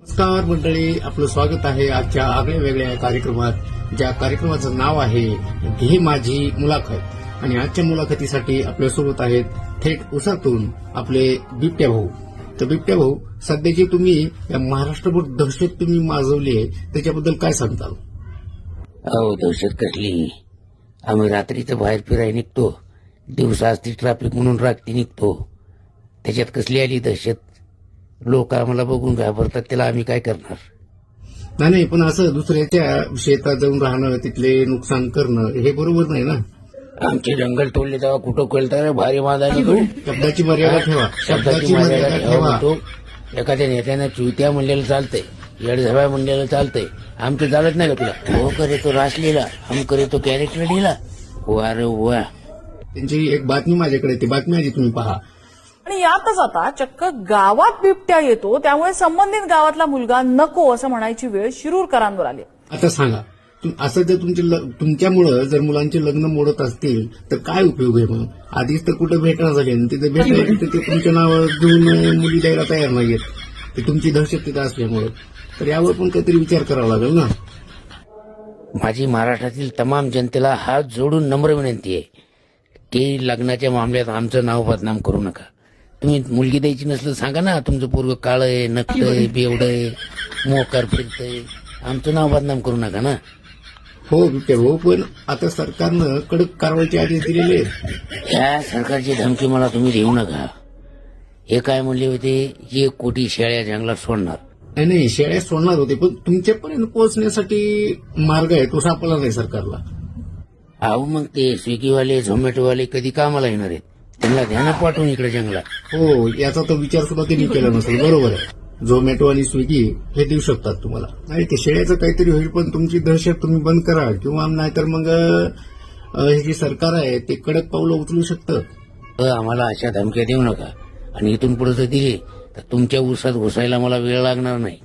नमस्कार मंडळी, आपलं स्वागत आहे आजच्या आगळ्या वेगळ्या कार्यक्रमात. ज्या कार्यक्रमाचं नाव आहे घे माझी मुलाखत. आणि आजच्या मुलाखतीसाठी आपल्यासोबत आहेत थेट उसातून आपले बिबट्या भाऊ. तर बिबट्या भाऊ, सध्याची तुम्ही या महाराष्ट्रभर दहशत तुम्ही माजवली आहे, त्याच्याबद्दल काय सांगताल? अहो, दहशत कसली. आम्ही रात्रीचं बाहेर फिरायला निघतो, दिवसा असती ट्रॅफिक म्हणून रात्री निघतो. त्याच्यात कसली आली दहशत? लोक आम्हाला बघून घाबरतात, त्याला आम्ही काय करणार? नाही, पण असं दुसऱ्याच्या शेतात जाऊन राहणं, तिथले नुकसान करणं हे बरोबर नाही ना. आमचे जंगल तोडले तेव्हा कुठं कळतं भारी मादाने तू. शब्दाची मर्यादा ठेवा. शब्दाची मर्यादा ठेवा. तो एखाद्या नेत्यानं चुत्या म्हणलेलं चालतंय, येडझाव्या म्हणलेलं चालतंय, आमचं चालत नाही का तुला? हो करे तो रासलीला, हम करे तो कॅरेक्टर ढिला. वा रे वा. त्यांची एक बातमी माझ्याकडे, ती बातमी आधी तुम्ही पहा. आणि यातच आता चक्क गावात बिबट्या येतो, त्यामुळे संबंधित गावातला मुलगा नको असं म्हणायची वेळ शिरूरकरांवर आली. आता सांगा, असं जर तुमच्यामुळं जर मुलांचे लग्न मोडत असतील तर काय उपयोग आहे? मग आधीच तर कुठं भेटणं झाली आणि तिथे भेटलं तर ते तुमच्या नावावर घेऊन मुली द्यायला तयार नाहीयेत, ते तुमची दहशत तिथं असल्यामुळे. तर यावर पण काहीतरी विचार करावा लागेल ना. माझी महाराष्ट्रातील तमाम जनतेला हात जोडून नम्र विनंती आहे की लग्नाच्या मामल्यात आमचं नाव बदनाम करू नका. तुम्ही मुलगी द्यायची नसलं सांगा ना, तुमचं पोरग काळं आहे, नकटंय, बेवडंय, मोकार फिरतंय, आमचं नाव बदनाम करू नका ना. हो बिबट्या भाऊ, पण आता सरकारनं कडक कारवाईचे आदेश दिलेले आहेत. या सरकारची धमकी मला तुम्ही देऊ नका. हे काय म्हणले होते, 1 कोटी शेळ्या जंगलात सोडणार. नाही, शेळ्या सोडणार होते, पण तुमच्यापर्यंत पोहोचण्यासाठी मार्ग आहे तो सापडला नाही सरकारला. अहो, मग ते स्विगीवाले झोमॅटोवाले कधी कामाला येणार आहेत? त्यांना ध्यानात पाठवून इकडे जंगलात. हो, याचा तर विचार सुद्धा त्यांनी केला नसेल. बरोबर आहे, झोमॅटो आणि स्विगी हे देऊ शकतात तुम्हाला. नाही, ते शेळ्याचं काहीतरी होईल, पण तुमची दहशत तुम्ही बंद करा, किंवा नाहीतर मग हे जे सरकार आहे ते कडक पावलं उचलू शकतं. आम्हाला अशा धमक्या देऊ नका, आणि इथून पुढे जर दिली तर तुमच्या उसात घुसायला मला वेळ लागणार नाही.